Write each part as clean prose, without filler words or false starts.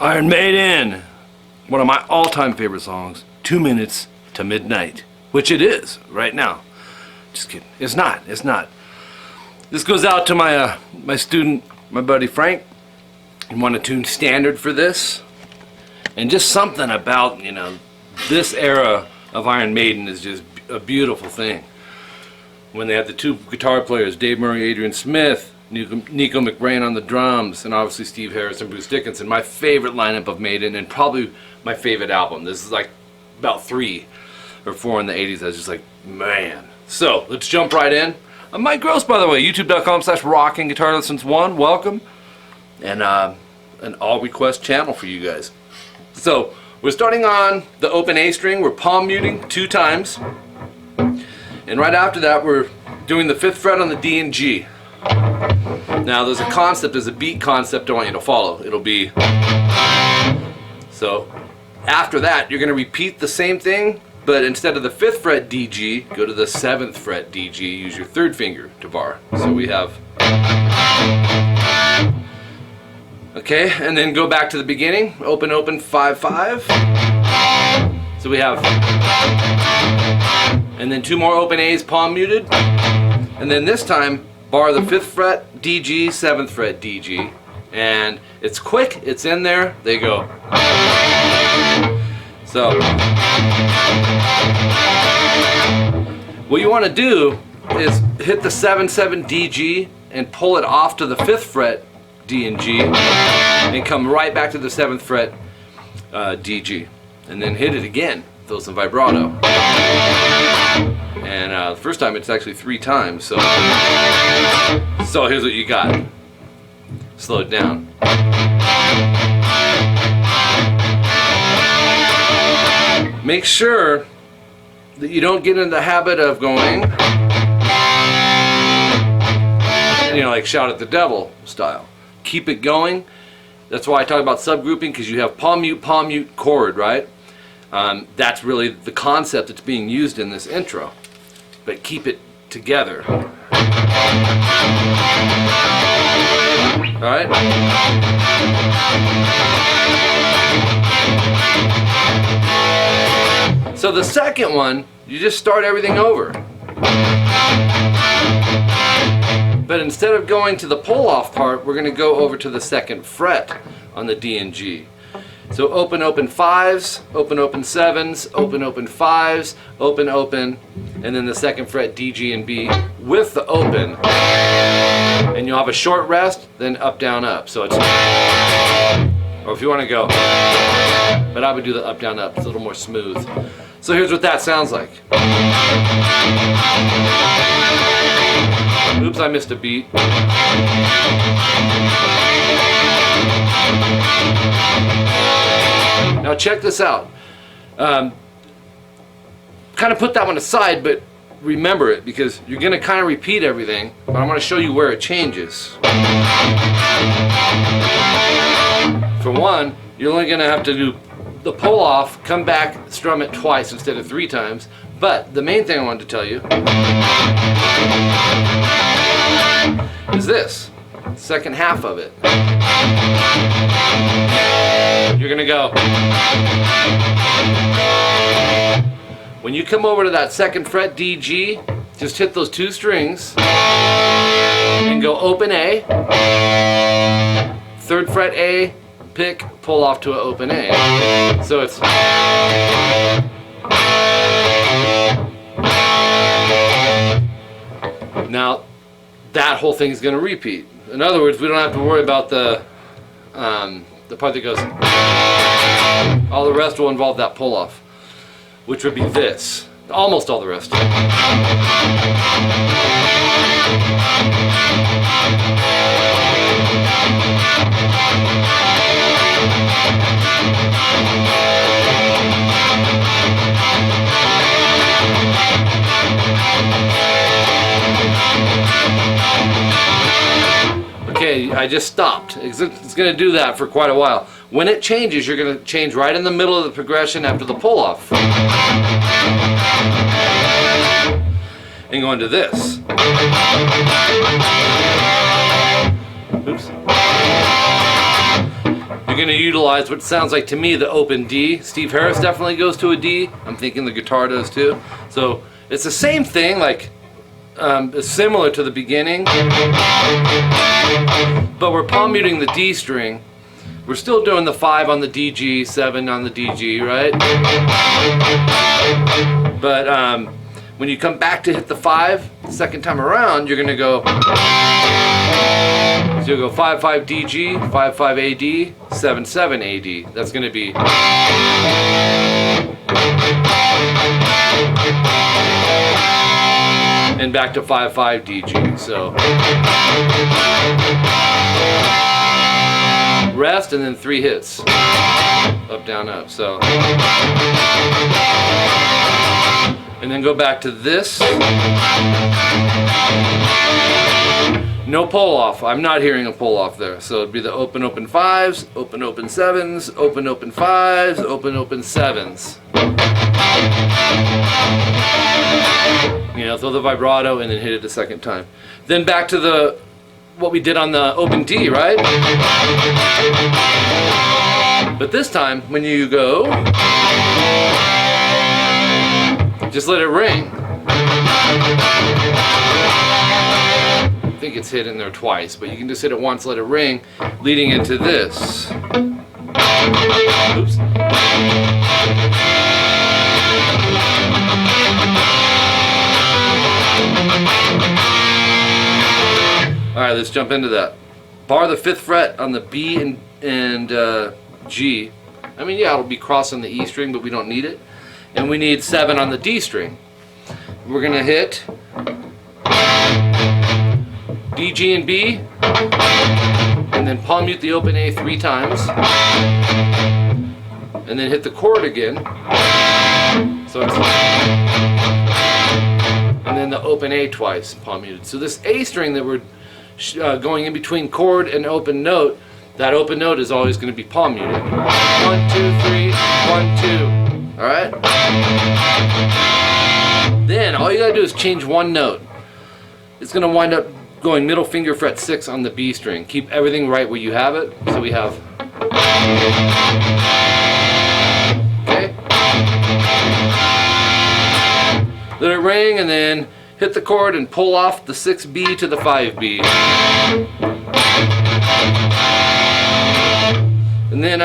Iron Maiden, one of my all-time favorite songs, 2 Minutes to Midnight, which it is right now. Just kidding. It's not. It's not. This goes out to my my student, my buddy Frank. He wanted to tune standard for this, and just something about, you know, this era of Iron Maiden is just a beautiful thing. When they had the two guitar players, Dave Murray, Adrian Smith, Nico McBrain on the drums, and obviously Steve Harris and Bruce Dickinson. My favorite lineup of Maiden, and probably my favorite album. This is like about 3 or 4 in the 80s. I was just like, man. So let's jump right in. I'm Mike Gross, by the way. YouTube.com/rockinguitarlessons1. Welcome. And an all request channel for you guys. So we're starting on the open A string. We're palm muting 2 times. And right after that, we're doing the 5th fret on the D and G. Now there's a concept, there's a beat concept I want you to follow. It'll be, so after that you're going to repeat the same thing, but instead of the 5th fret DG, go to the 7th fret DG, use your 3rd finger to bar. So we have, okay, and then go back to the beginning, open, open, 5, 5. So we have, and then 2 more open A's palm muted, and then this time bar the 5th fret DG, 7th fret DG, and it's quick, it's in there, they go. So what you want to do is hit the 7/7 DG and pull it off to the 5th fret D and G, and come right back to the 7th fret DG, and then hit it again, throw some vibrato. And the first time it's actually 3 times, so here's what you got. Slow it down. Make sure that you don't get into the habit of going, you know, like Shout at the Devil style. Keep it going. That's why I talk about subgrouping, because you have palm mute, chord, right? That's really the concept that's being used in this intro. But keep it together. Alright? So the second one, you just start everything over. But instead of going to the pull-off part, we're going to go over to the 2nd fret on the D and G. So open, open 5s, open, open 7s, open, open 5s, open, open, and then the 2nd fret D, G, and B with the open. And you'll have a short rest, then up, down, up. So it's, or if you want to go, but I would do the up, down, up. It's a little more smooth. So here's what that sounds like. Oops, I missed a beat. Now check this out. Kind of put that one aside, but remember it because you're going to kind of repeat everything, but I'm going to show you where it changes. For one, you're only going to have to do the pull off, come back, strum it twice instead of 3 times. But the main thing I wanted to tell you is this, second half of it. You're going to go. When you come over to that 2nd fret D, G, just hit those 2 strings and go open A, 3rd fret A, pick, pull off to an open A. So it's now that whole thing is going to repeat. In other words, we don't have to worry about the part that goes. All the rest will involve that pull off, which would be this. Almost all the rest. Okay, I just stopped. It's going to do that for quite a while. When it changes, you're going to change right in the middle of the progression after the pull-off. And go into this. Oops. You're going to utilize what sounds like to me the open D. Steve Harris definitely goes to a D. I'm thinking the guitar does too. So it's the same thing, like it's similar to the beginning, but we're palm muting the D string. We're still doing the 5 on the DG, 7 on the DG, right? But when you come back to hit the 5 the second time around, you're gonna go. So you'll go 5 5 DG, 5 5 AD, 7 7 AD. That's gonna be. And back to 5 5 DG. So rest and then 3 hits. Up down up. So and then go back to this. No pull off. I'm not hearing a pull off there. So it'd be the open open 5s, open open 7s, open open 5s, open open 7s. You know, throw the vibrato and then hit it a second time. Then back to what we did on the open D, right? But this time, when you go, just let it ring. I think it's hit in there twice, but you can just hit it once, let it ring, leading into this. Oops. Alright, let's jump into that. Bar the 5th fret on the B and G. I mean, yeah, it'll be crossed on the E string, but we don't need it. And we need 7 on the D string. We're going to hit D, G, and B, and then palm mute the open A 3 times, and then hit the chord again. So it's, and then the open A twice, palm muted. So this A string that we're going in between chord and open note, that open note is always going to be palm muted. 1 2 3 1 2. All right. Then all you gotta do is change one note. It's going to wind up going middle finger fret 6 on the B string. Keep everything right where you have it. So we have. Okay. Let it ring and then hit the chord and pull off the 6B to the 5B. And then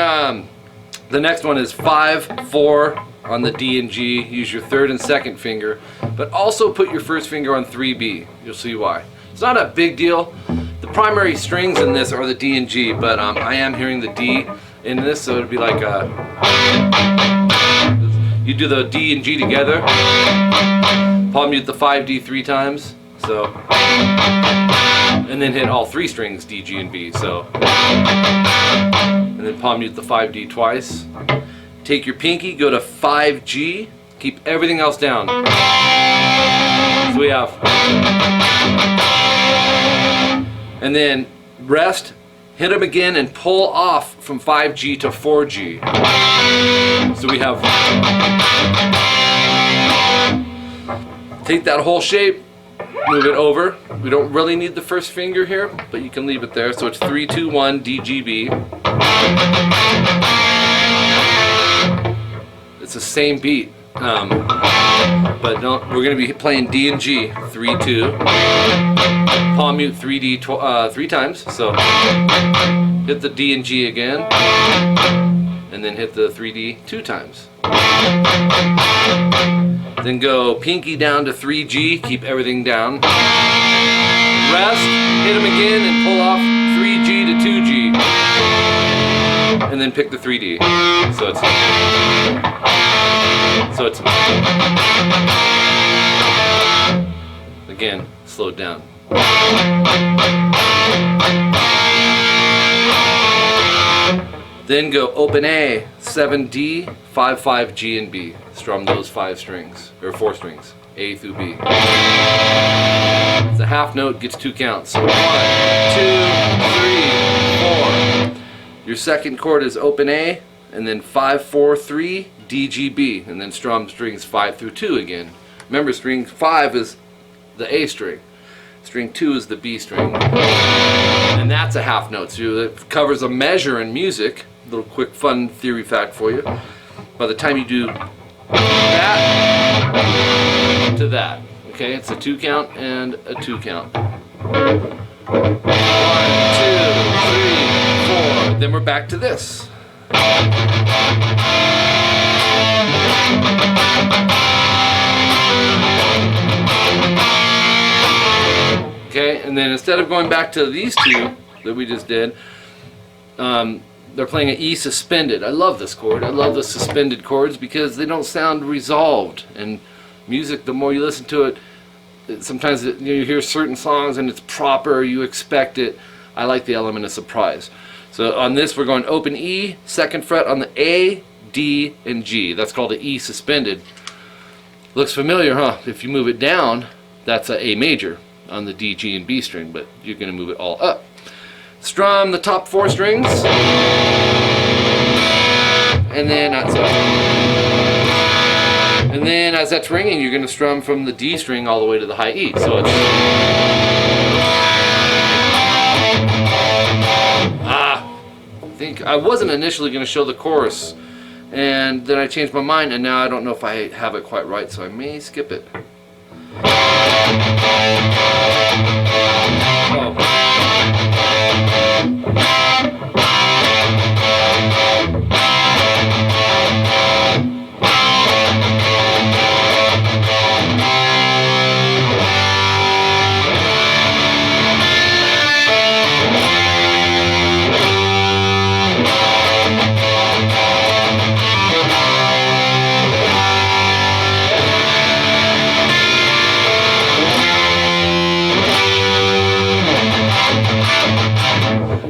the next one is 5 4 on the D and G. Use your 3rd and 2nd finger, but also put your 1st finger on 3B. You'll see why. It's not a big deal. The primary strings in this are the D and G, but I am hearing the D in this, so it'd be like you do the D and G together. Palm mute the 5D 3 times, so, and then hit all 3 strings D, G, and B. So, and then palm mute the 5D twice. Take your pinky, go to 5G, keep everything else down. So we have, and then rest, hit them again and pull off from 5G to 4G. So we have, take that whole shape, move it over. We don't really need the first finger here, but you can leave it there. So it's 3, 2, 1, D, G, B. It's the same beat, but we're going to be playing D and G, 3, 2. Palm mute 3D 3 times. So hit the D and G again, and then hit the 3D 2 times. Then go pinky down to 3G, keep everything down. Rest, hit them again and pull off 3G to 2G. And then pick the 3D. So it's again, slow it down. Then go open A, 7D, 5, 5, G, and B. Strum those 5 strings, or 4 strings, A through B. It's a half note, gets 2 counts. So 1, 2, 3, 4. Your second chord is open A, and then 5, 4, 3, D, G, B, and then strum strings 5 through 2 again. Remember, string 5 is the A string. String 2 is the B string. And that's a half note, so it covers a measure in music. A little quick fun theory fact for you. By the time you do that to that, okay, it's a 2 count and a 2 count. 1, 2, 3, 4. Then we're back to this. Okay, and then instead of going back to these 2 that we just did, they're playing an E suspended. I love this chord. I love the suspended chords because they don't sound resolved. And music, the more you listen to it, sometimes you hear certain songs and it's proper, you expect it. I like the element of surprise. So on this, we're going open E, 2nd fret on the A, D, and G. That's called an E suspended. Looks familiar, huh? If you move it down, that's an A major on the D, G, and B string, but you're going to move it all up. Strum the top 4 strings, and then as that's ringing, you're going to strum from the D string all the way to the high E. So it's I think I wasn't initially going to show the chorus, and then I changed my mind, and now I don't know if I have it quite right, so I may skip it.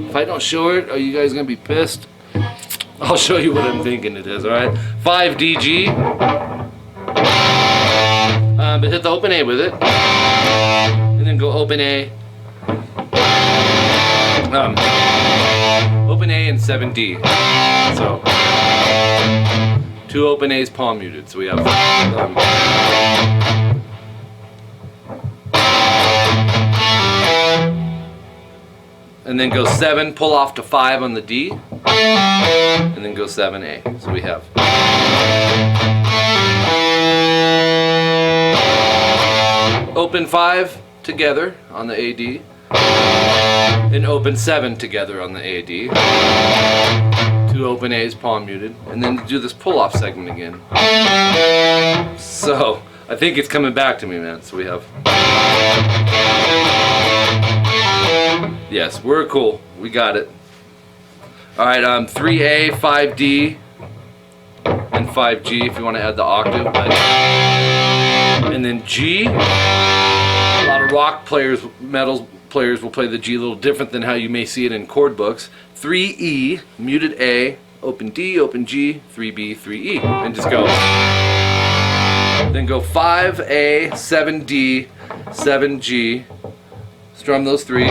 If I don't show it, are you guys gonna be pissed? I'll show you what I'm thinking it is, alright? 5 DG. But hit the open A with it. And then go open A. Open A and 7D. So 2 open A's palm muted. So we have and then go 7, pull off to 5 on the D, and then go 7A. So we have open 5 together on the AD, and open 7 together on the AD, 2 open A's palm muted, and then do this pull off segment again. So I think it's coming back to me, man. So we have, yes, we're cool. We got it. Alright, 3A, 5D, and 5G if you want to add the octave. And then G. A lot of rock players, metal players will play the G a little different than how you may see it in chord books. 3E, muted A, open D, open G, 3B, 3E. And just go. Then go 5A, 7D, 7G. Strum those 3.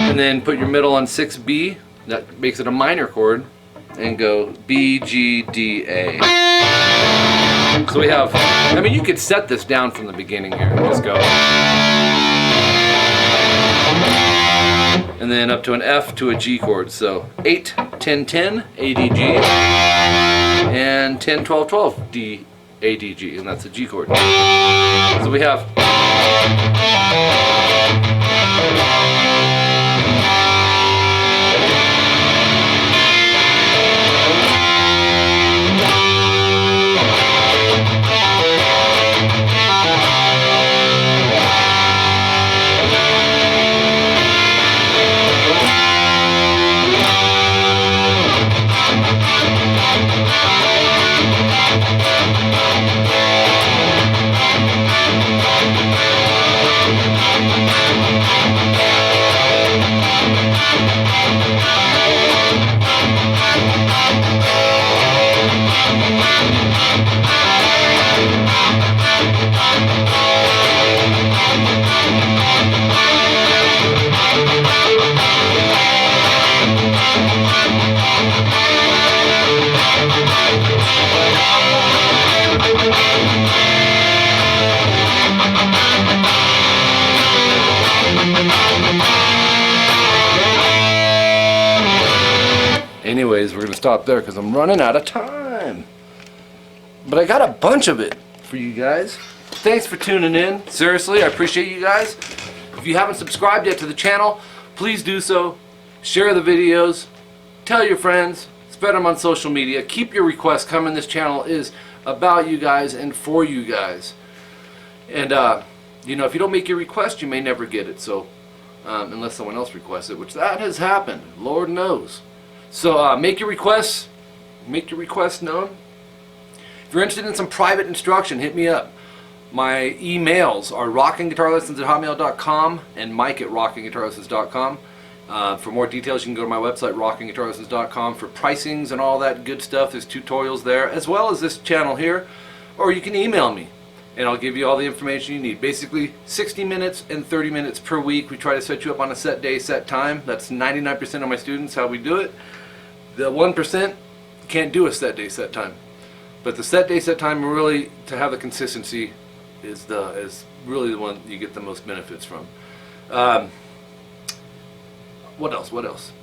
And then put your middle on 6B. That makes it a minor chord. And go B, G, D, A. So we have, I mean, you could set this down from the beginning here. Just go. And then up to an F to a G chord. So 8, 10, 10, A, D, G. And 10, 12, 12, D, A, D, G. And that's a G chord. So we have. Anyways, we're going to stop there because I'm running out of time. But I got a bunch of it for you guys. Thanks for tuning in. Seriously, I appreciate you guys. If you haven't subscribed yet to the channel, please do so. Share the videos. Tell your friends. Spread them on social media. Keep your requests coming. This channel is about you guys and for you guys. And, you know, if you don't make your request, you may never get it. So, unless someone else requests it, which that has happened. Lord knows. So make your requests known. If you're interested in some private instruction, hit me up. My emails are rockinguitarlessons@hotmail.com and mike@rockinguitarlessons.com. For more details, you can go to my website, rockinguitarlessons.com, for pricings and all that good stuff. There's tutorials there, as well as this channel here. Or you can email me, and I'll give you all the information you need. Basically, 60 minutes and 30 minutes per week. We try to set you up on a set day, set time. That's 99% of my students, how we do it. The 1% can't do a set day, set time. But the set day, set time, really, to have the consistency, is really the one you get the most benefits from. What else?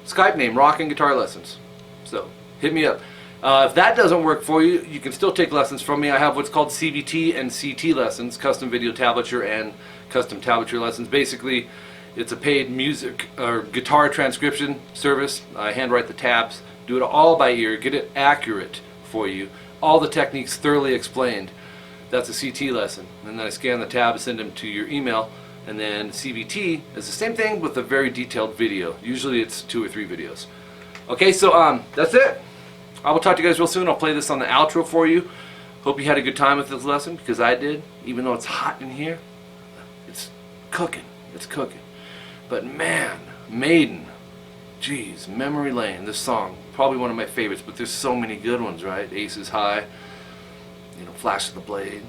Skype name, Rockin' Guitar Lessons. So, hit me up. If that doesn't work for you, you can still take lessons from me. I have what's called CVT and CT lessons, custom video tablature and custom tablature lessons. Basically, it's a paid music or guitar transcription service. I handwrite the tabs, do it all by ear, get it accurate for you. All the techniques thoroughly explained. That's a CT lesson. And then I scan the tab, send them to your email. And then CVT is the same thing with a very detailed video. Usually it's 2 or 3 videos. Okay, so that's it. I will talk to you guys real soon. I'll play this on the outro for you. Hope you had a good time with this lesson, because I did. Even though it's hot in here, it's cooking. It's cooking. But man, Maiden, geez, Memory Lane, this song, probably one of my favorites, but there's so many good ones, right? Aces High, you know, Flash of the Blade,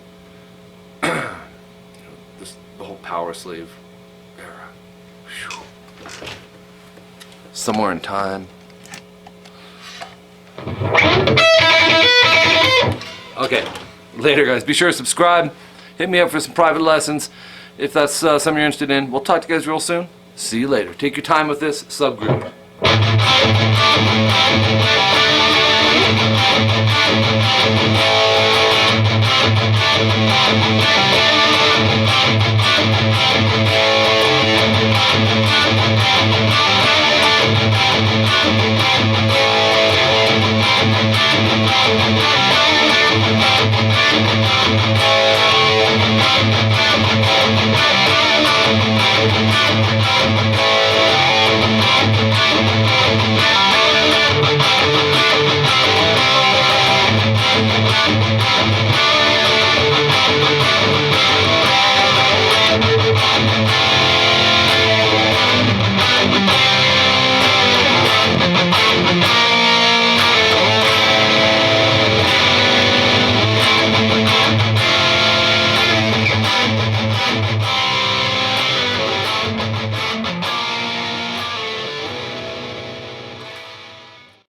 you know, the whole Power Slave era. Whew. Somewhere in Time. Okay, later guys. Be sure to subscribe. Hit me up for some private lessons if that's something you're interested in. We'll talk to you guys real soon. See you later. Take your time with this subgroup.